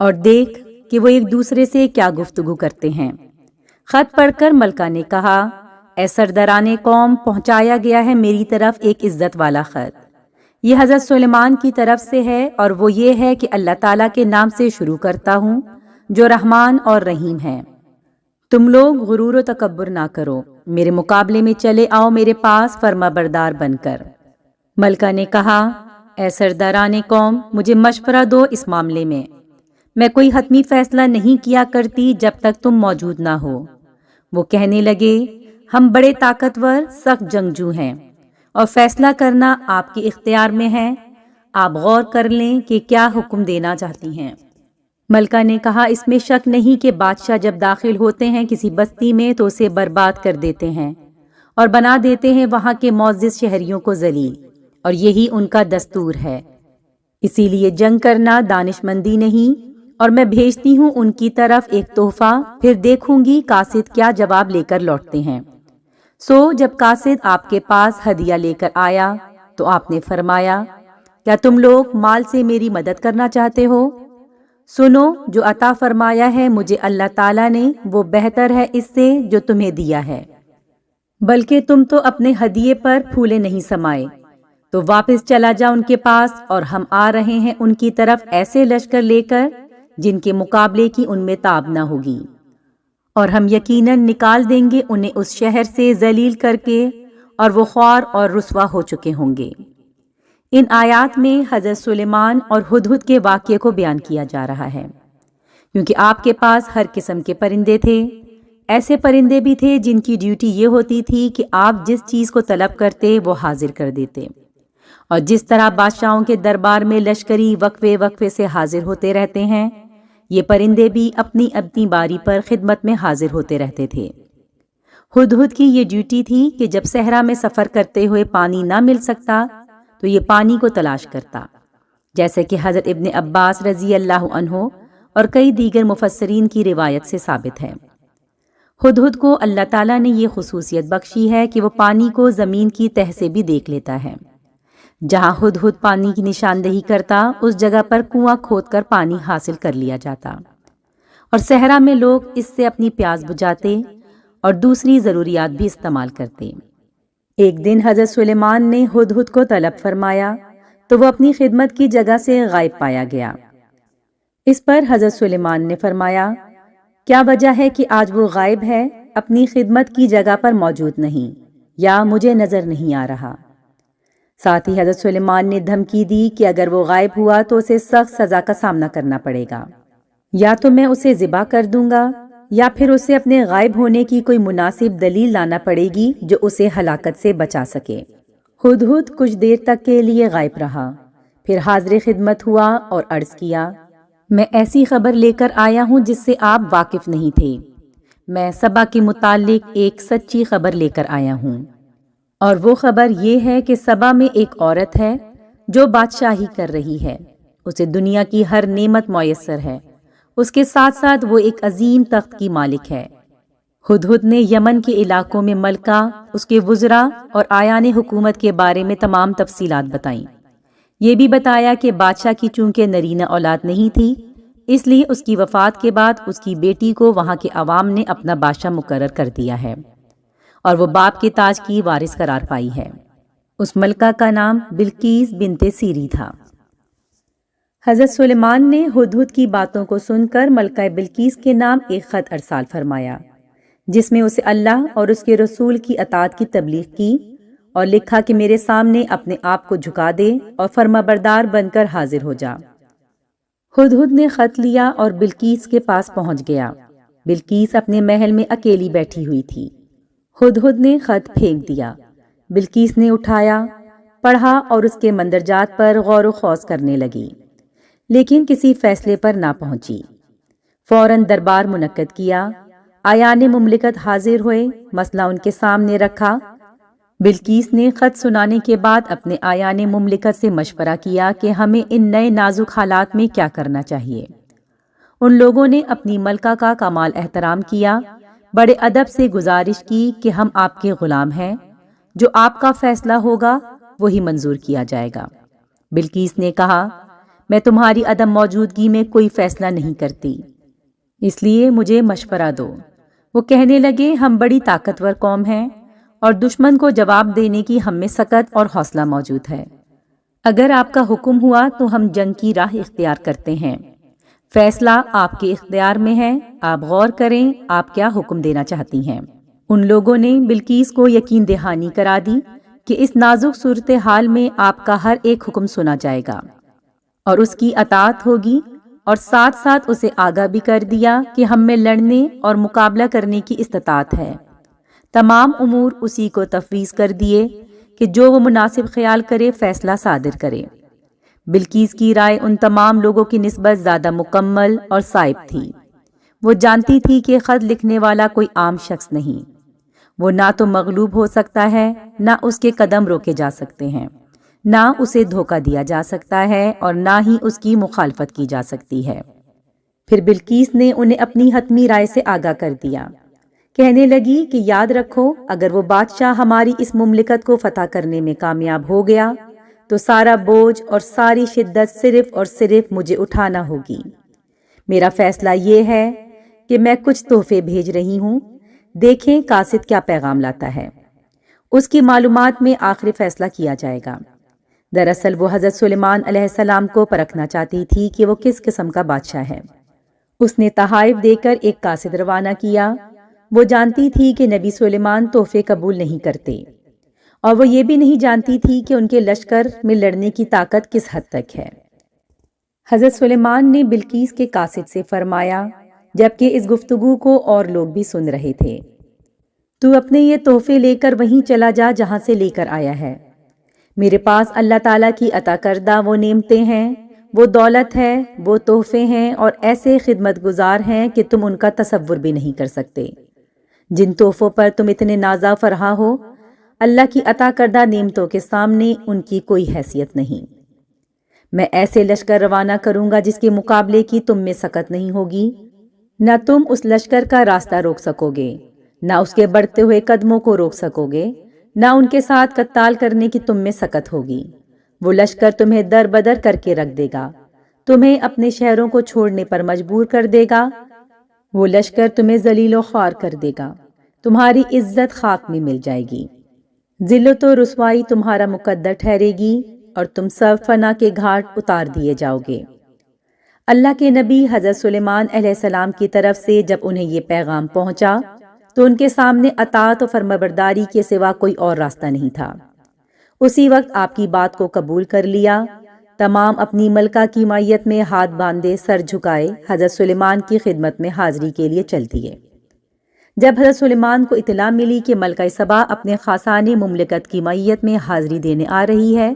اور دیکھ کہ وہ ایک دوسرے سے کیا گفتگو کرتے ہیں۔ خط پڑھ کر ملکہ نے کہا، اے سرداران قوم، پہنچایا گیا ہے میری طرف ایک عزت والا خط۔ یہ حضرت سلیمان کی طرف سے ہے، اور وہ یہ ہے کہ اللہ تعالیٰ کے نام سے شروع کرتا ہوں جو رحمان اور رحیم ہے۔ تم لوگ غرور و تکبر نہ کرو، میرے مقابلے میں چلے آؤ میرے پاس فرما بردار بن کر۔ ملکہ نے کہا، اے سرداران قوم، مجھے مشورہ دو اس معاملے میں کوئی حتمی فیصلہ نہیں کیا کرتی جب تک تم موجود نہ ہو۔ وہ کہنے لگے، ہم بڑے طاقتور سخت جنگجو ہیں اور فیصلہ کرنا آپ کے اختیار میں ہے، آپ غور کر لیں کہ کیا حکم دینا چاہتی ہیں۔ ملکہ نے کہا، اس میں شک نہیں کہ بادشاہ جب داخل ہوتے ہیں کسی بستی میں تو اسے برباد کر دیتے ہیں اور بنا دیتے ہیں وہاں کے معزز شہریوں کو ذلیل، اور یہی ان کا دستور ہے۔ اسی لیے جنگ کرنا دانش مندی نہیں، اور میں بھیجتی ہوں ان کی طرف ایک تحفہ، پھر دیکھوں گی قاصد کیا جواب لے کر لوٹتے ہیں۔ سو جب قاصد آپ کے پاس ہدیہ لے کر آیا تو آپ نے فرمایا، کیا تم لوگ مال سے میری مدد کرنا چاہتے ہو؟ سنو، جو عطا فرمایا ہے مجھے اللہ تعالیٰ نے وہ بہتر ہے اس سے جو تمہیں دیا ہے، بلکہ تم تو اپنے ہدیے پر پھولے نہیں سمائے۔ تو واپس چلا جا ان کے پاس، اور ہم آ رہے ہیں ان کی طرف ایسے لشکر لے کر جن کے مقابلے کی ان میں تاب نہ ہوگی، اور ہم یقیناً نکال دیں گے انہیں اس شہر سے ذلیل کر کے، اور وہ خوار اور رسوا ہو چکے ہوں گے۔ ان آیات میں حضرت سلیمان اور ہدہد کے واقعے کو بیان کیا جا رہا ہے، کیونکہ آپ کے پاس ہر قسم کے پرندے تھے۔ ایسے پرندے بھی تھے جن کی ڈیوٹی یہ ہوتی تھی کہ آپ جس چیز کو طلب کرتے وہ حاضر کر دیتے، اور جس طرح بادشاہوں کے دربار میں لشکری وقفے وقفے سے حاضر ہوتے رہتے ہیں، یہ پرندے بھی اپنی اپنی باری پر خدمت میں حاضر ہوتے رہتے تھے۔ ہدہد کی یہ ڈیوٹی تھی کہ جب صحرا میں سفر کرتے ہوئے پانی نہ مل سکتا تو یہ پانی کو تلاش کرتا، جیسے کہ حضرت ابن عباس رضی اللہ عنہ اور کئی دیگر مفسرین کی روایت سے ثابت ہے۔ ہدہد کو اللہ تعالیٰ نے یہ خصوصیت بخشی ہے کہ وہ پانی کو زمین کی تہ سے بھی دیکھ لیتا ہے۔ جہاں ہدہد پانی کی نشاندہی کرتا، اس جگہ پر کنواں کھود کر پانی حاصل کر لیا جاتا، اور صحرا میں لوگ اس سے اپنی پیاس بجھاتے اور دوسری ضروریات بھی استعمال کرتے۔ ایک دن حضرت سلیمان نے ہدہد کو طلب فرمایا تو وہ اپنی خدمت کی جگہ سے غائب پایا گیا۔ اس پر حضرت سلیمان نے فرمایا، کیا وجہ ہے کہ آج وہ غائب ہے، اپنی خدمت کی جگہ پر موجود نہیں، یا مجھے نظر نہیں آ رہا؟ ساتھ ہی حضرت سلیمان نے دھمکی دی کہ اگر وہ غائب ہوا تو اسے سخت سزا کا سامنا کرنا پڑے گا، یا تو میں اسے ذبح کر دوں گا، یا پھر اسے اپنے غائب ہونے کی کوئی مناسب دلیل لانا پڑے گی جو اسے ہلاکت سے بچا سکے۔ ہدہد کچھ دیر تک کے لیے غائب رہا، پھر حاضر خدمت ہوا اور عرض کیا، میں ایسی خبر لے کر آیا ہوں جس سے آپ واقف نہیں تھے۔ میں سبا کے متعلق ایک سچی خبر لے کر آیا ہوں، اور وہ خبر یہ ہے کہ سبا میں ایک عورت ہے جو بادشاہی کر رہی ہے، اسے دنیا کی ہر نعمت میسر ہے، اس کے ساتھ ساتھ وہ ایک عظیم تخت کی مالک ہے۔ ہدہد نے یمن کے علاقوں میں ملکہ، اس کے وزراء اور آیان حکومت کے بارے میں تمام تفصیلات بتائیں۔ یہ بھی بتایا کہ بادشاہ کی چونکہ نرینہ اولاد نہیں تھی، اس لیے اس کی وفات کے بعد اس کی بیٹی کو وہاں کے عوام نے اپنا بادشاہ مقرر کر دیا ہے، اور وہ باپ کے تاج کی وارث قرار پائی ہے۔ اس ملکہ کا نام بلقیس بنت سیری تھا۔ حضرت سلیمان نے ہدہد کی باتوں کو سن کر ملکہ بلقیس کے نام ایک خط ارسال فرمایا، جس میں اسے اللہ اور اس کے رسول کی اطاعت کی تبلیغ کی، اور لکھا کہ میرے سامنے اپنے آپ کو جھکا دے اور فرما بردار بن کر حاضر ہو جا۔ ہدہد نے خط لیا اور بلقیس کے پاس پہنچ گیا۔ بلقیس اپنے محل میں اکیلی بیٹھی ہوئی تھی۔ ہدہد نے خط پھینک دیا۔ بلقیس نے اٹھایا، پڑھا اور اس کے مندرجات پر غور و خوض کرنے لگی، لیکن کسی فیصلے پر نہ پہنچی۔ فوراً دربار منعقد کیا، آیان مملکت حاضر ہوئے، مسئلہ ان کے سامنے رکھا۔ بلقیس نے خط سنانے کے بعد اپنے آیان مملکت سے مشورہ کیا کہ ہمیں ان نئے نازک حالات میں کیا کرنا چاہیے۔ ان لوگوں نے اپنی ملکہ کا کمال احترام کیا، بڑے ادب سے گزارش کی کہ ہم آپ کے غلام ہیں، جو آپ کا فیصلہ ہوگا وہی منظور کیا جائے گا۔ بلقیس نے کہا، میں تمہاری عدم موجودگی میں کوئی فیصلہ نہیں کرتی، اس لیے مجھے مشورہ دو۔ وہ کہنے لگے، ہم بڑی طاقتور قوم ہیں اور دشمن کو جواب دینے کی ہم میں سکت اور حوصلہ موجود ہے۔ اگر آپ کا حکم ہوا تو ہم جنگ کی راہ اختیار کرتے ہیں۔ فیصلہ آپ کے اختیار میں ہے، آپ غور کریں آپ کیا حکم دینا چاہتی ہیں۔ ان لوگوں نے بلقیس کو یقین دہانی کرا دی کہ اس نازک صورتحال میں آپ کا ہر ایک حکم سنا جائے گا اور اس کی اطاعت ہوگی، اور ساتھ ساتھ اسے آگاہ بھی کر دیا کہ ہم میں لڑنے اور مقابلہ کرنے کی استطاعت ہے۔ تمام امور اسی کو تفویض کر دیے کہ جو وہ مناسب خیال کرے فیصلہ صادر کرے۔ بلقیس کی رائے ان تمام لوگوں کی نسبت زیادہ مکمل اور صائب تھی۔ وہ جانتی تھی کہ خط لکھنے والا کوئی عام شخص نہیں، وہ نہ تو مغلوب ہو سکتا ہے، نہ اس کے قدم روکے جا سکتے ہیں، نہ اسے دھوکہ دیا جا سکتا ہے اور نہ ہی اس کی مخالفت کی جا سکتی ہے۔ پھر بلقیس نے انہیں اپنی حتمی رائے سے آگاہ کر دیا۔ کہنے لگی کہ یاد رکھو، اگر وہ بادشاہ ہماری اس مملکت کو فتح کرنے میں کامیاب ہو گیا تو سارا بوجھ اور ساری شدت صرف اور صرف مجھے اٹھانا ہوگی۔ میرا فیصلہ یہ ہے کہ میں کچھ تحفے بھیج رہی ہوں، دیکھیں قاصد کیا پیغام لاتا ہے، اس کی معلومات میں آخری فیصلہ کیا جائے گا۔ دراصل وہ حضرت سلیمان علیہ السلام کو پرکھنا چاہتی تھی کہ وہ کس قسم کا بادشاہ ہے۔ اس نے تحائف دے کر ایک قاصد روانہ کیا۔ وہ جانتی تھی کہ نبی سلیمان تحفے قبول نہیں کرتے، اور وہ یہ بھی نہیں جانتی تھی کہ ان کے لشکر میں لڑنے کی طاقت کس حد تک ہے۔ حضرت سلیمان نے بلقیس کے قاصد سے فرمایا، جبکہ اس گفتگو کو اور لوگ بھی سن رہے تھے، تو اپنے یہ تحفے لے کر وہیں چلا جا جہاں سے لے کر آیا ہے۔ میرے پاس اللہ تعالیٰ کی عطا کردہ وہ نعمتیں ہیں، وہ دولت ہے، وہ تحفے ہیں اور ایسے خدمت گزار ہیں کہ تم ان کا تصور بھی نہیں کر سکتے۔ جن تحفوں پر تم اتنے نازا فرحاں ہو، اللہ کی عطا کردہ نعمتوں کے سامنے ان کی کوئی حیثیت نہیں۔ میں ایسے لشکر روانہ کروں گا جس کے مقابلے کی تم میں سکت نہیں ہوگی، نہ تم اس لشکر کا راستہ روک سکو گے، نہ اس کے بڑھتے ہوئے قدموں کو روک سکو گے، نہ ان کے ساتھ قتال کرنے کی تم میں سکت ہوگی۔ وہ لشکر تمہیں در بدر کر کے رکھ دے گا، تمہیں اپنے شہروں کو چھوڑنے پر مجبور کر دے گا۔ وہ لشکر تمہیں ذلیل و خوار کر دے گا، تمہاری عزت خاک میں مل جائے گی، ذلت و رسوائی تمہارا مقدر ٹھہرے گی اور تم سب فنا کے گھاٹ اتار دیے جاؤ گے۔ اللہ کے نبی حضرت سلیمان علیہ السلام کی طرف سے جب انہیں یہ پیغام پہنچا تو ان کے سامنے اطاعت و فرمانبرداری کے سوا کوئی اور راستہ نہیں تھا۔ اسی وقت آپ کی بات کو قبول کر لیا۔ تمام اپنی ملکہ کی معیت میں ہاتھ باندھے سر جھکائے حضرت سلیمان کی خدمت میں حاضری کے لیے چل دیے۔ جب حضرت سلیمان کو اطلاع ملی کہ ملکہ سبا اپنے خاصان مملکت کی معیت میں حاضری دینے آ رہی ہے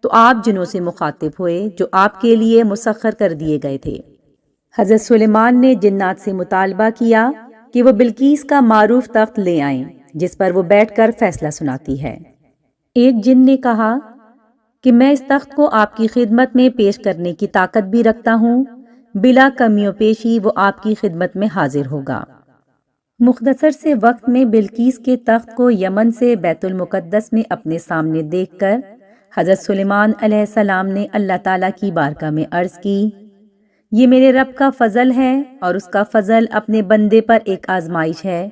تو آپ جنوں سے مخاطب ہوئے جو آپ کے لیے مسخر کر دیے گئے تھے۔ حضرت سلیمان نے جنات سے مطالبہ کیا کہ وہ بلقیس کا معروف تخت لے آئیں جس پر وہ بیٹھ کر فیصلہ سناتی ہے۔ ایک جن نے کہا کہ میں اس تخت کو آپ کی خدمت میں پیش کرنے کی طاقت بھی رکھتا ہوں، بلا کمی و پیشی وہ آپ کی خدمت میں حاضر ہوگا۔ مختصر سے وقت میں بلقیس کے تخت کو یمن سے بیت المقدس میں اپنے سامنے دیکھ کر حضرت سلیمان علیہ السلام نے اللہ تعالیٰ کی بارگاہ میں عرض کی، یہ میرے رب کا فضل ہے اور اس کا فضل اپنے بندے پر ایک آزمائش ہے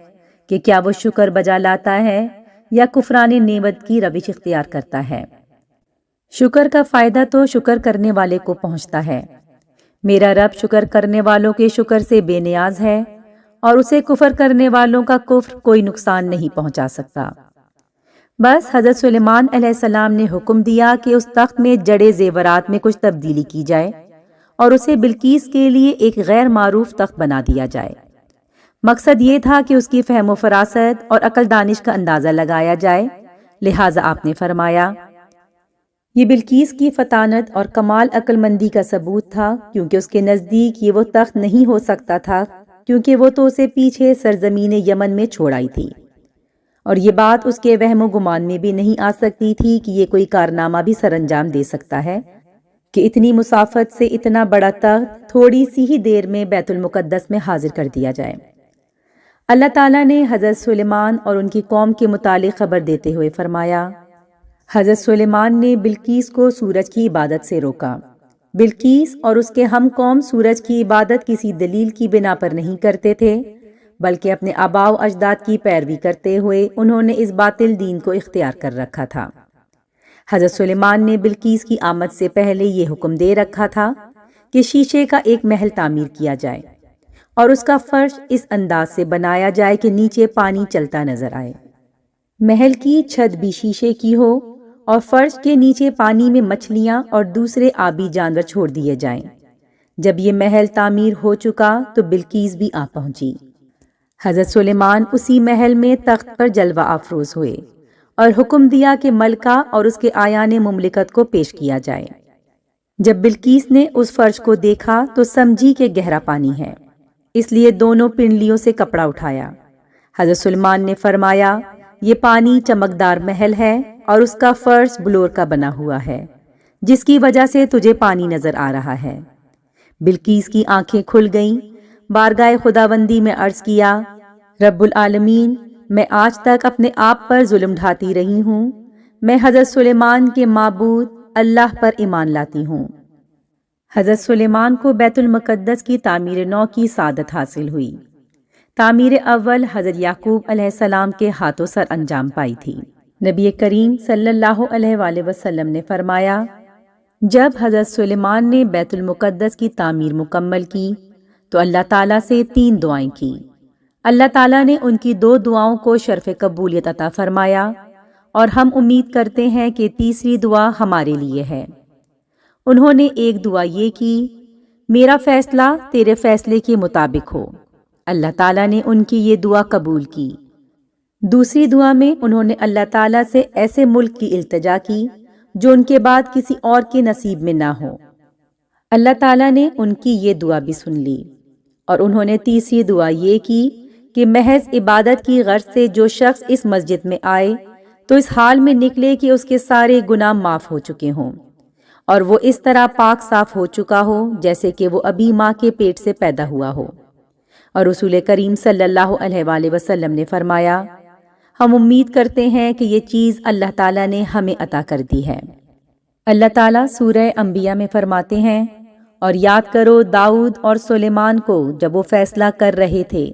کہ کیا وہ شکر بجا لاتا ہے یا کفران نعمت کی روش اختیار کرتا ہے۔ شکر کا فائدہ تو شکر کرنے والے کو پہنچتا ہے۔ میرا رب شکر کرنے والوں کے شکر سے بے نیاز ہے اور اسے کفر کرنے والوں کا کفر کوئی نقصان نہیں پہنچا سکتا۔ بس حضرت سلیمان علیہ السلام نے حکم دیا کہ اس تخت میں جڑے زیورات میں کچھ تبدیلی کی جائے اور اسے بلقیس کے لیے ایک غیر معروف تخت بنا دیا جائے۔ مقصد یہ تھا کہ اس کی فہم و فراست اور عقل دانش کا اندازہ لگایا جائے، لہٰذا آپ نے فرمایا، یہ بلقیس کی فطانت اور کمال عقل مندی کا ثبوت تھا، کیونکہ اس کے نزدیک یہ وہ تخت نہیں ہو سکتا تھا کیونکہ وہ تو اسے پیچھے سرزمین یمن میں چھوڑ آئی تھی، اور یہ بات اس کے وہم و گمان میں بھی نہیں آ سکتی تھی کہ یہ کوئی کارنامہ بھی سر انجام دے سکتا ہے کہ اتنی مسافت سے اتنا بڑا تخت تھوڑی سی ہی دیر میں بیت المقدس میں حاضر کر دیا جائے۔ اللہ تعالیٰ نے حضرت سلیمان اور ان کی قوم کے متعلق خبر دیتے ہوئے فرمایا، حضرت سلیمان نے بلقیس کو سورج کی عبادت سے روکا۔ بلقیس اور اس کے ہم قوم سورج کی عبادت کسی دلیل کی بنا پر نہیں کرتے تھے، بلکہ اپنے آباء و اجداد کی پیروی کرتے ہوئے انہوں نے اس باطل دین کو اختیار کر رکھا تھا۔ حضرت سلیمان نے بلقیس کی آمد سے پہلے یہ حکم دے رکھا تھا کہ شیشے کا ایک محل تعمیر کیا جائے اور اس کا فرش اس انداز سے بنایا جائے کہ نیچے پانی چلتا نظر آئے۔ محل کی چھت بھی شیشے کی ہو اور فرش کے نیچے پانی میں مچھلیاں اور دوسرے آبی جانور چھوڑ دیے جائیں۔ جب یہ محل تعمیر ہو چکا تو بلقیس بھی آ پہنچی۔ حضرت سلیمان اسی محل میں تخت پر جلوہ افروز ہوئے اور حکم دیا کہ ملکہ اور اس کے آیان مملکت کو پیش کیا جائے۔ جب بلقیس نے اس فرش کو دیکھا تو سمجھی کہ گہرا پانی ہے، اس لیے دونوں پنڈلیوں سے کپڑا اٹھایا۔ حضرت سلیمان نے فرمایا، یہ پانی چمکدار محل ہے اور اس کا فرش بلور کا بنا ہوا ہے، جس کی وجہ سے تجھے پانی نظر آ رہا ہے۔ بلقیس کی آنکھیں کھل گئیں، بارگاہ خداوندی میں عرض کیا، رب العالمین، میں آج تک اپنے آپ پر ظلم ڈھاتی رہی ہوں، میں حضرت سلیمان کے معبود اللہ پر ایمان لاتی ہوں۔ حضرت سلیمان کو بیت المقدس کی تعمیر نو کی سعادت حاصل ہوئی۔ تعمیر اول حضرت یعقوب علیہ السلام کے ہاتھوں سر انجام پائی تھی۔ نبی کریم صلی اللہ علیہ وآلہ وسلم نے فرمایا، جب حضرت سلیمان نے بیت المقدس کی تعمیر مکمل کی تو اللہ تعالیٰ سے 3 دعائیں کی۔ اللہ تعالیٰ نے ان کی 2 دعاؤں کو شرف قبولیت عطا فرمایا اور ہم امید کرتے ہیں کہ تیسری دعا ہمارے لیے ہے۔ انہوں نے ایک دعا یہ کی، میرا فیصلہ تیرے فیصلے کے مطابق ہو۔ اللہ تعالیٰ نے ان کی یہ دعا قبول کی۔ دوسری دعا میں انہوں نے اللہ تعالیٰ سے ایسے ملک کی التجا کی جو ان کے بعد کسی اور کے نصیب میں نہ ہو۔ اللہ تعالیٰ نے ان کی یہ دعا بھی سن لی، اور انہوں نے تیسری دعا یہ کی کہ محض عبادت کی غرض سے جو شخص اس مسجد میں آئے تو اس حال میں نکلے کہ اس کے سارے گناہ معاف ہو چکے ہوں اور وہ اس طرح پاک صاف ہو چکا ہو جیسے کہ وہ ابھی ماں کے پیٹ سے پیدا ہوا ہو۔ اور رسول کریم صلی اللہ علیہ وآلہ وسلم نے فرمایا، ہم امید کرتے ہیں کہ یہ چیز اللہ تعالیٰ نے ہمیں عطا کر دی ہے۔ اللہ تعالیٰ سورہ انبیاء میں فرماتے ہیں، اور یاد کرو داؤد اور سلیمان کو جب وہ فیصلہ کر رہے تھے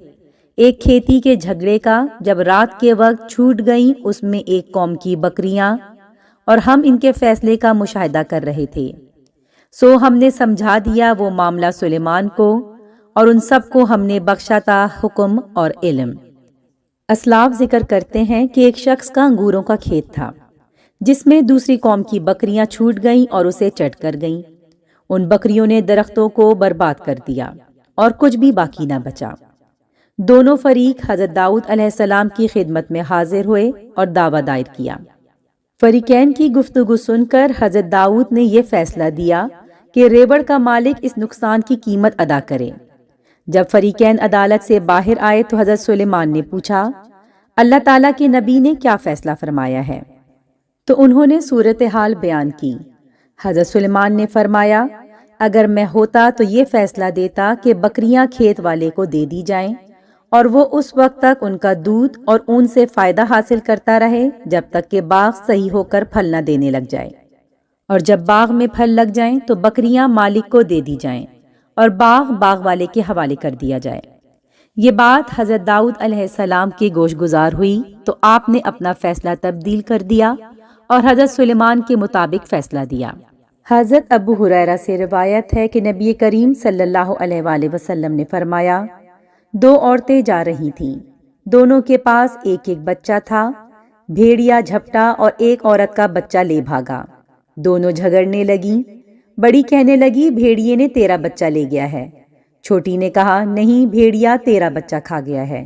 ایک کھیتی کے جھگڑے کا، جب رات کے وقت چھوٹ گئیں اس میں ایک قوم کی بکریاں، اور ہم ان کے فیصلے کا مشاہدہ کر رہے تھے، سو ہم نے سمجھا دیا وہ معاملہ سلیمان کو، اور ان سب کو ہم نے بخشا تھا حکم اور علم۔ اسلاف ذکر کرتے ہیں کہ ایک شخص کا انگوروں کا کھیت تھا جس میں دوسری قوم کی بکریاں چھوٹ گئیں اور اسے چٹ کر گئیں۔ ان بکریوں نے درختوں کو برباد کر دیا اور کچھ بھی باقی نہ بچا۔ دونوں فریق حضرت داؤد علیہ السلام کی خدمت میں حاضر ہوئے اور دعویٰ دائر کیا۔ فریقین کی گفتگو سن کر حضرت داؤد نے یہ فیصلہ دیا کہ ریوڑ کا مالک اس نقصان کی قیمت ادا کرے۔ جب فریقین عدالت سے باہر آئے تو حضرت سلیمان نے پوچھا، اللہ تعالیٰ کے نبی نے کیا فیصلہ فرمایا ہے؟ تو انہوں نے صورتحال بیان کی۔ حضرت سلیمان نے فرمایا، اگر میں ہوتا تو یہ فیصلہ دیتا کہ بکریاں کھیت والے کو دے دی جائیں اور وہ اس وقت تک ان کا دودھ اور اون سے فائدہ حاصل کرتا رہے جب تک کہ باغ صحیح ہو کر پھل نہ دینے لگ جائے، اور جب باغ میں پھل لگ جائیں تو بکریاں مالک کو دے دی جائیں اور باغ والے کے حوالے کر دیا جائے۔ یہ بات حضرت داؤد علیہ السلام کے گوش گزار ہوئی تو آپ نے اپنا فیصلہ تبدیل کر دیا اور حضرت سلیمان کے مطابق فیصلہ دیا۔ حضرت ابو ہریرہ سے روایت ہے کہ نبی کریم صلی اللہ علیہ وآلہ وسلم نے فرمایا، 2 عورتیں جا رہی تھیں، دونوں کے پاس ایک ایک بچہ تھا، بھیڑیا جھپٹا اور ایک عورت کا بچہ لے بھاگا، دونوں جھگڑنے لگیں۔ بڑی کہنے لگی، بھیڑیے نے تیرا بچہ لے گیا ہے۔ چھوٹی نے کہا، نہیں، بھیڑیا تیرا بچہ کھا گیا ہے۔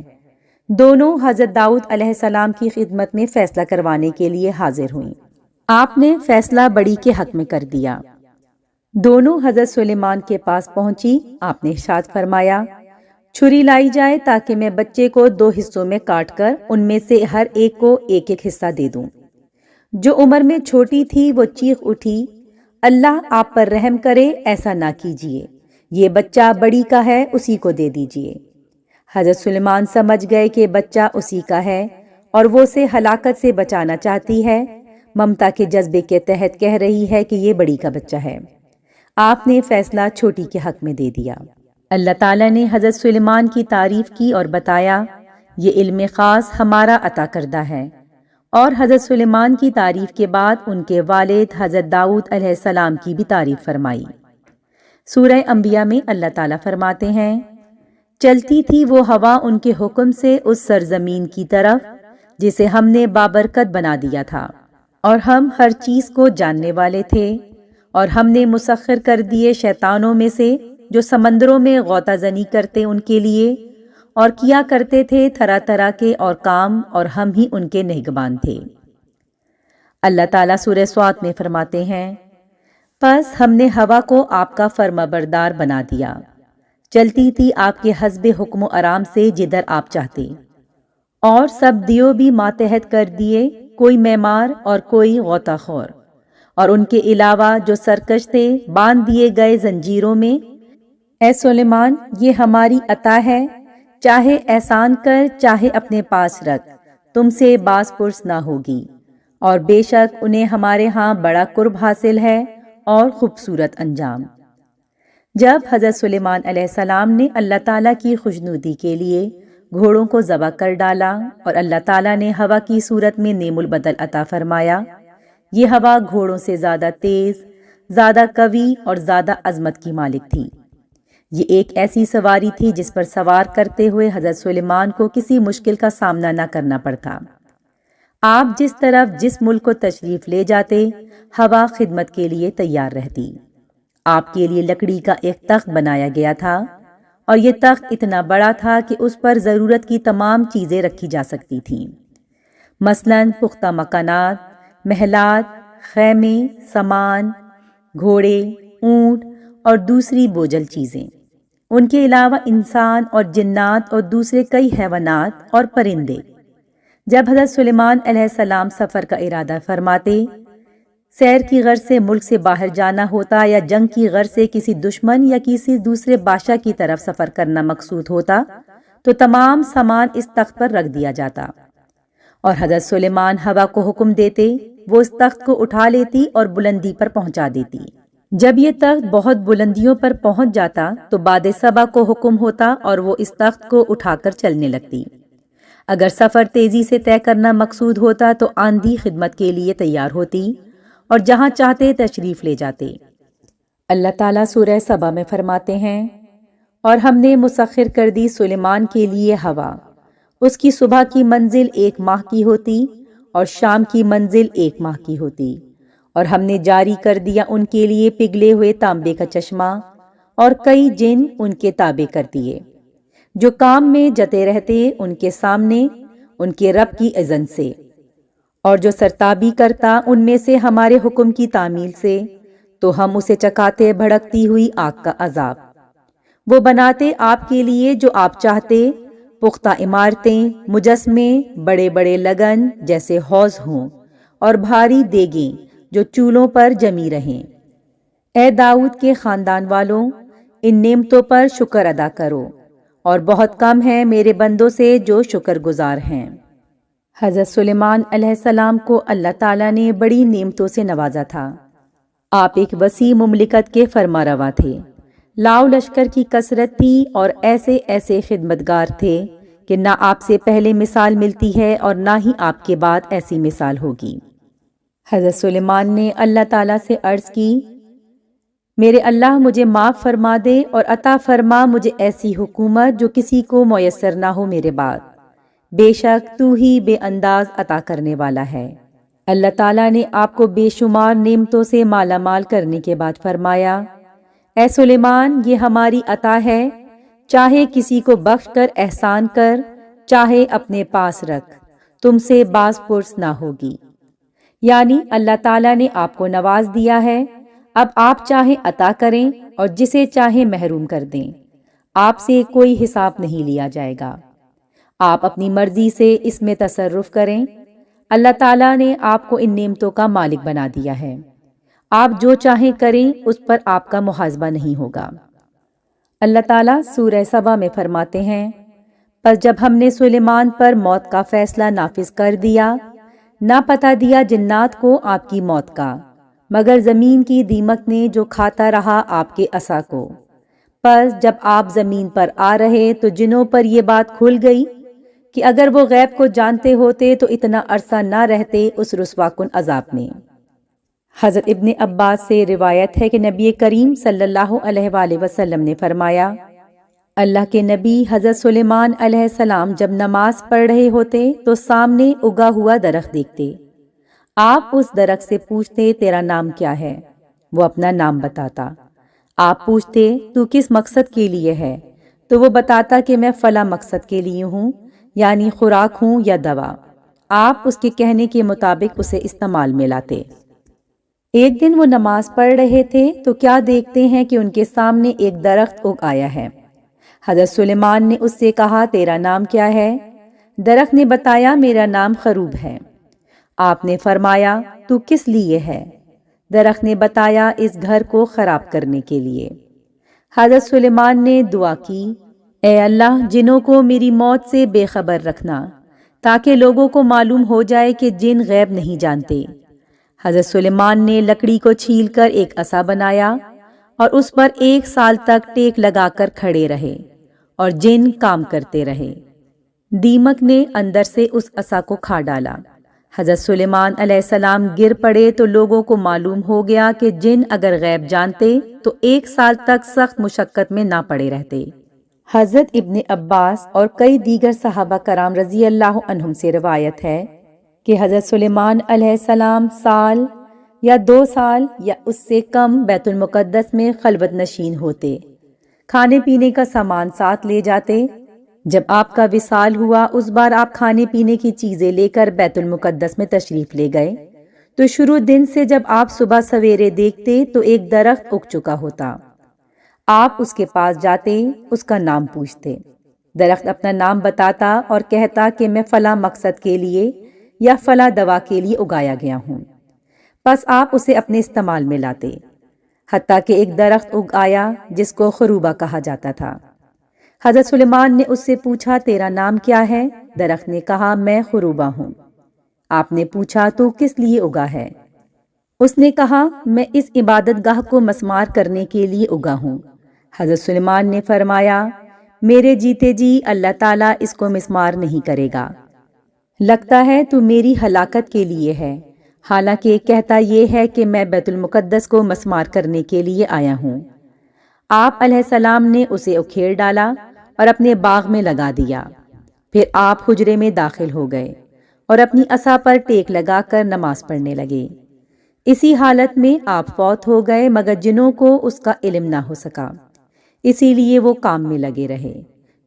دونوں حضرت داؤد علیہ السلام کی خدمت میں فیصلہ کروانے کے لیے حاضر ہوئیں۔ آپ نے فیصلہ بڑی کے حق میں کر دیا۔ دونوں حضرت سلیمان کے پاس پہنچی۔ آپ نے ارشاد فرمایا، چھری لائی جائے تاکہ میں بچے کو 2 حصوں میں کاٹ کر ان میں سے ہر ایک کو ایک ایک حصہ دے دوں۔ جو عمر میں چھوٹی تھی وہ چیخ اٹھی، اللہ آپ پر رحم کرے، ایسا نہ کیجیے، یہ بچہ بڑی کا ہے، اسی کو دے دیجیے۔ حضرت سلیمان سمجھ گئے کہ بچہ اسی کا ہے اور وہ اسے ہلاکت سے بچانا چاہتی ہے، ممتا کے جذبے کے تحت کہہ رہی ہے کہ یہ بڑی کا بچہ ہے، آپ نے فیصلہ چھوٹی کے حق میں دے دیا۔ اللہ تعالیٰ نے حضرت سلیمان کی تعریف کی اور بتایا یہ علم خاص ہمارا عطا کردہ ہے، اور حضرت سلیمان کی تعریف کے بعد ان کے والد حضرت داؤد علیہ السلام کی بھی تعریف فرمائی۔ سورہ انبیاء میں اللہ تعالیٰ فرماتے ہیں، چلتی تھی وہ ہوا ان کے حکم سے اس سرزمین کی طرف جسے ہم نے بابرکت بنا دیا تھا، اور ہم ہر چیز کو جاننے والے تھے، اور ہم نے مسخر کر دیے شیطانوں میں سے جو سمندروں میں غوطہ زنی کرتے ان کے لیے، اور کیا کرتے تھے طرح طرح کے اور کام، اور ہم ہی ان کے نگہبان تھے۔ اللہ تعالیٰ سورہ صاد میں فرماتے ہیں، پس ہم نے ہوا کو آپ کا فرما بردار بنا دیا، چلتی تھی آپ کے حسب حکم و آرام سے جدھر آپ چاہتے، اور سب دیو بھی ماتحت کر دیے، کوئی معمار اور کوئی غوطہ خور، اور ان کے علاوہ جو سرکش تھے باندھ دیے گئے زنجیروں میں۔ اے سلیمان، یہ ہماری عطا ہے، چاہے احسان کر چاہے اپنے پاس رکھ، تم سے باز پرس نہ ہوگی، اور بے شک انہیں ہمارے ہاں بڑا قرب حاصل ہے اور خوبصورت انجام۔ جب حضرت سلیمان علیہ السلام نے اللہ تعالیٰ کی خوشنودی کے لیے گھوڑوں کو ذبح کر ڈالا اور اللہ تعالیٰ نے ہوا کی صورت میں نعم البدل عطا فرمایا، یہ ہوا گھوڑوں سے زیادہ تیز، زیادہ قوی اور زیادہ عظمت کی مالک تھی۔ یہ ایک ایسی سواری تھی جس پر سوار کرتے ہوئے حضرت سلیمان کو کسی مشکل کا سامنا نہ کرنا پڑتا۔ آپ جس طرف جس ملک کو تشریف لے جاتے، ہوا خدمت کے لیے تیار رہتی۔ آپ کے لیے لکڑی کا ایک تخت بنایا گیا تھا، اور یہ تخت اتنا بڑا تھا کہ اس پر ضرورت کی تمام چیزیں رکھی جا سکتی تھیں، مثلاً پختہ مکانات، محلات، خیمے، سامان، گھوڑے، اونٹ اور دوسری بوجھل چیزیں۔ ان کے علاوہ انسان اور جنات اور دوسرے کئی حیوانات اور پرندے۔ جب حضرت سلیمان علیہ السلام سفر کا ارادہ فرماتے، سیر کی غرض سے ملک سے باہر جانا ہوتا یا جنگ کی غرض سے کسی دشمن یا کسی دوسرے بادشاہ کی طرف سفر کرنا مقصود ہوتا، تو تمام سامان اس تخت پر رکھ دیا جاتا، اور حضرت سلیمان ہوا کو حکم دیتے، وہ اس تخت کو اٹھا لیتی اور بلندی پر پہنچا دیتی۔ جب یہ تخت بہت بلندیوں پر پہنچ جاتا تو باد صبا کو حکم ہوتا اور وہ اس تخت کو اٹھا کر چلنے لگتی۔ اگر سفر تیزی سے طے کرنا مقصود ہوتا تو آندھی خدمت کے لیے تیار ہوتی اور جہاں چاہتے تشریف لے جاتے۔ اللہ تعالیٰ سورہ سبا میں فرماتے ہیں، اور ہم نے مسخر کر دی سلیمان کے لیے ہوا، اس کی صبح کی منزل 1 ماہ کی ہوتی اور شام کی منزل 1 ماہ کی ہوتی، اور ہم نے جاری کر دیا ان کے لیے پگھلے ہوئے تانبے کا چشمہ، اور کئی جن ان کے تابع کر دیے، جو کام میں جتے رہتے ان کے سامنے ان کے رب کی اذن سے، اور جو سرتابی کرتا ان میں سے ہمارے حکم کی تعمیل سے، تو ہم اسے چکھاتے بھڑکتی ہوئی آگ کا عذاب۔ وہ بناتے آپ کے لیے جو آپ چاہتے، پختہ عمارتیں، مجسمے، بڑے بڑے لگن جیسے حوض ہوں، اور بھاری دیگیں جو چولہوں پر جمی رہیں۔ اے داؤد کے خاندان والوں، ان نعمتوں پر شکر ادا کرو، اور بہت کم ہیں میرے بندوں سے جو شکر گزار ہیں۔ حضرت سلیمان علیہ السلام کو اللہ تعالیٰ نے بڑی نعمتوں سے نوازا تھا۔ آپ ایک وسیع مملکت کے فرما روا تھے، لاؤ لشکر کی کثرت تھی، اور ایسے ایسے خدمتگار تھے کہ نہ آپ سے پہلے مثال ملتی ہے اور نہ ہی آپ کے بعد ایسی مثال ہوگی۔ حضرت سلیمان نے اللہ تعالیٰ سے عرض کی، میرے اللہ مجھے معاف فرما دے اور عطا فرما مجھے ایسی حکومت جو کسی کو میسر نہ ہو میرے بعد، بے شک تو ہی بے انداز عطا کرنے والا ہے۔ اللہ تعالیٰ نے آپ کو بے شمار نعمتوں سے مالا مال کرنے کے بعد فرمایا، اے سلیمان، یہ ہماری عطا ہے، چاہے کسی کو بخش کر احسان کر، چاہے اپنے پاس رکھ، تم سے باز پرس نہ ہوگی۔ یعنی اللہ تعالیٰ نے آپ کو نواز دیا ہے، اب آپ چاہیں عطا کریں اور جسے چاہیں محروم کر دیں، آپ سے کوئی حساب نہیں لیا جائے گا، آپ اپنی مرضی سے اس میں تصرف کریں۔ اللہ تعالیٰ نے آپ کو ان نعمتوں کا مالک بنا دیا ہے، آپ جو چاہیں کریں، اس پر آپ کا محاسبہ نہیں ہوگا۔ اللہ تعالیٰ سورہ سبا میں فرماتے ہیں، پس جب ہم نے سلیمان پر موت کا فیصلہ نافذ کر دیا، نہ پتہ دیا جنات کو آپ کی موت کا، مگر زمین کی دیمک نے جو کھاتا رہا آپ کے عصا کو۔ پس جب آپ زمین پر آ رہے تو جنوں پر یہ بات کھل گئی کہ اگر وہ غیب کو جانتے ہوتے تو اتنا عرصہ نہ رہتے اس رسوا کن عذاب میں۔ حضرت ابن عباس سے روایت ہے کہ نبی کریم صلی اللہ علیہ وآلہ وسلم نے فرمایا، اللہ کے نبی حضرت سلیمان علیہ السلام جب نماز پڑھ رہے ہوتے تو سامنے اگا ہوا درخت دیکھتے۔ آپ اس درخت سے پوچھتے تیرا نام کیا ہے؟ وہ اپنا نام بتاتا۔ آپ پوچھتے تو کس مقصد کے لیے ہے؟ تو وہ بتاتا کہ میں فلاں مقصد کے لیے ہوں، یعنی خوراک ہوں یا دوا۔ آپ اس کے کہنے کے مطابق اسے استعمال میں لاتے۔ ایک دن وہ نماز پڑھ رہے تھے تو کیا دیکھتے ہیں کہ ان کے سامنے ایک درخت اگ آیا ہے۔ حضرت سلیمان نے اس سے کہا تیرا نام کیا ہے؟ درخت نے بتایا میرا نام خروب ہے۔ آپ نے فرمایا تو کس لیے ہے؟ درخت نے بتایا اس گھر کو خراب کرنے کے لیے۔ حضرت سلیمان نے دعا کی، اے اللہ جنوں کو میری موت سے بے خبر رکھنا تاکہ لوگوں کو معلوم ہو جائے کہ جن غیب نہیں جانتے۔ حضرت سلیمان نے لکڑی کو چھیل کر ایک عصا بنایا اور اس پر 1 سال تک ٹیک لگا کر کھڑے رہے اور جن کام کرتے رہے۔ دیمک نے اندر سے اس عصا کو کھا ڈالا۔ حضرت سلیمان علیہ السلام گر پڑے تو لوگوں کو معلوم ہو گیا کہ جن اگر غیب جانتے تو 1 سال تک سخت مشقت میں نہ پڑے رہتے۔ حضرت ابن عباس اور کئی دیگر صحابہ کرام رضی اللہ عنہم سے روایت ہے کہ حضرت سلیمان علیہ السلام سال یا 2 سال یا اس سے کم بیت المقدس میں خلوت نشین ہوتے، کھانے پینے کا سامان ساتھ لے جاتے۔ جب آپ کا وصال ہوا اس بار آپ کھانے پینے کی چیزیں لے کر بیت المقدس میں تشریف لے گئے تو شروع دن سے جب آپ صبح سویرے دیکھتے تو ایک درخت اگ چکا ہوتا۔ آپ اس کے پاس جاتے، اس کا نام پوچھتے۔ درخت اپنا نام بتاتا اور کہتا کہ میں فلاں مقصد کے لیے یا فلاں دوا کے لیے اگایا گیا ہوں۔ پس آپ اسے اپنے استعمال میں لاتے، حتیٰ کہ ایک درخت اگ آیا جس کو خروبہ کہا جاتا تھا۔ حضرت سلیمان نے اس سے پوچھا تیرا نام کیا ہے؟ درخت نے کہا میں خروبہ ہوں۔ آپ نے پوچھا تو کس لیے اگا ہے؟ اس نے کہا میں اس عبادت گاہ کو مسمار کرنے کے لیے اگا ہوں۔ حضرت سلیمان نے فرمایا میرے جیتے جی اللہ تعالیٰ اس کو مسمار نہیں کرے گا، لگتا ہے تو میری ہلاکت کے لیے ہے، حالانکہ کہتا یہ ہے کہ میں بیت المقدس کو مسمار کرنے کے لیے آیا ہوں۔ آپ علیہ السلام نے اسے اکھیڑ ڈالا اور اپنے باغ میں لگا دیا۔ پھر آپ حجرے میں داخل ہو گئے اور اپنی عصا پر ٹیک لگا کر نماز پڑھنے لگے۔ اسی حالت میں آپ فوت ہو گئے مگر جنوں کو اس کا علم نہ ہو سکا، اسی لیے وہ کام میں لگے رہے،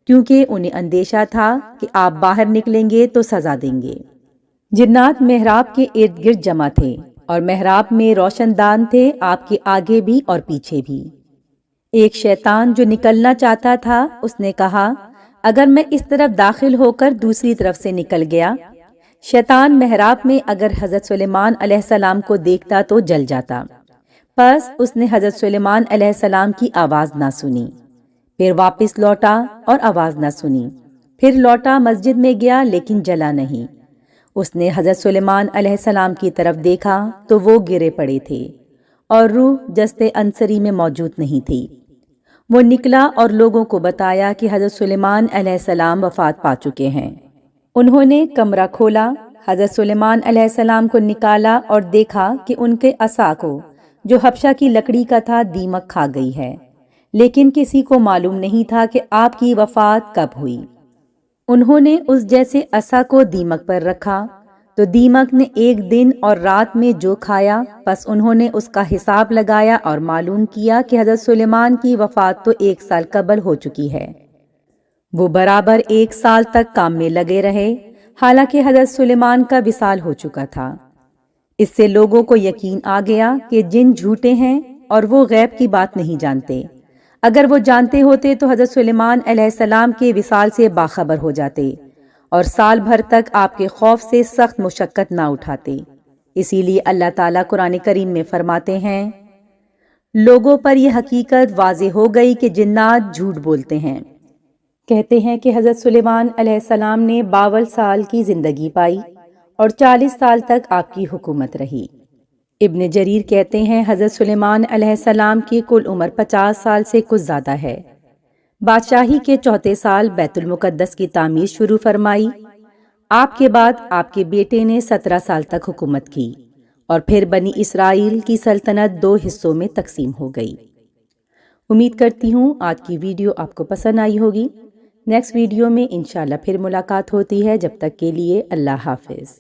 کیونکہ انہیں اندیشہ تھا کہ آپ باہر نکلیں گے تو سزا دیں گے۔ جنات محراب کے ارد گرد جمع تھے اور محراب میں روشن دان تھے، آپ کے آگے بھی اور پیچھے بھی۔ ایک شیطان جو نکلنا چاہتا تھا اس نے کہا اگر میں اس طرف داخل ہو کر دوسری طرف سے نکل گیا۔ شیطان محراب میں اگر حضرت سلیمان علیہ السلام کو دیکھتا تو جل جاتا، پس اس نے حضرت سلیمان علیہ السلام کی آواز نہ سنی، پھر واپس لوٹا اور آواز نہ سنی، پھر لوٹا مسجد میں گیا لیکن جلا نہیں۔ اس نے حضرت سلیمان علیہ السلام کی طرف دیکھا تو وہ گرے پڑے تھے اور روح جسد انصری میں موجود نہیں تھی۔ وہ نکلا اور لوگوں کو بتایا کہ حضرت سلیمان علیہ السلام وفات پا چکے ہیں۔ انہوں نے کمرہ کھولا، حضرت سلیمان علیہ السلام کو نکالا اور دیکھا کہ ان کے عصا کو جو حبشہ کی لکڑی کا تھا دیمک کھا گئی ہے، لیکن کسی کو معلوم نہیں تھا کہ آپ کی وفات کب ہوئی۔ انہوں نے اس جیسے عصا کو دیمک پر رکھا تو دیمک نے 1 دن اور رات میں جو کھایا، پس انہوں نے اس کا حساب لگایا اور معلوم کیا کہ حضرت سلیمان کی وفات تو 1 سال قبل ہو چکی ہے۔ وہ برابر 1 سال تک کام میں لگے رہے، حالانکہ حضرت سلیمان کا وصال ہو چکا تھا۔ اس سے لوگوں کو یقین آ گیا کہ جن جھوٹے ہیں اور وہ غیب کی بات نہیں جانتے۔ اگر وہ جانتے ہوتے تو حضرت سلیمان علیہ السلام کے وصال سے باخبر ہو جاتے اور سال بھر تک آپ کے خوف سے سخت مشقت نہ اٹھاتے۔ اسی لیے اللہ تعالیٰ قرآن کریم میں فرماتے ہیں لوگوں پر یہ حقیقت واضح ہو گئی کہ جنات جھوٹ بولتے ہیں۔ کہتے ہیں کہ حضرت سلیمان علیہ السلام نے 52 سال کی زندگی پائی اور 40 سال تک آپ کی حکومت رہی۔ ابن جریر کہتے ہیں حضرت سلیمان علیہ السلام کی کل عمر 50 سال سے کچھ زیادہ ہے۔ بادشاہی کے چوتھے سال بیت المقدس کی تعمیر شروع فرمائی۔ آپ کے بعد آپ کے بیٹے نے 17 سال تک حکومت کی اور پھر بنی اسرائیل کی سلطنت 2 حصوں میں تقسیم ہو گئی۔ امید کرتی ہوں آج کی ویڈیو آپ کو پسند آئی ہوگی۔ نیکسٹ ویڈیو میں انشاءاللہ پھر ملاقات ہوتی ہے، جب تک کے لیے اللہ حافظ۔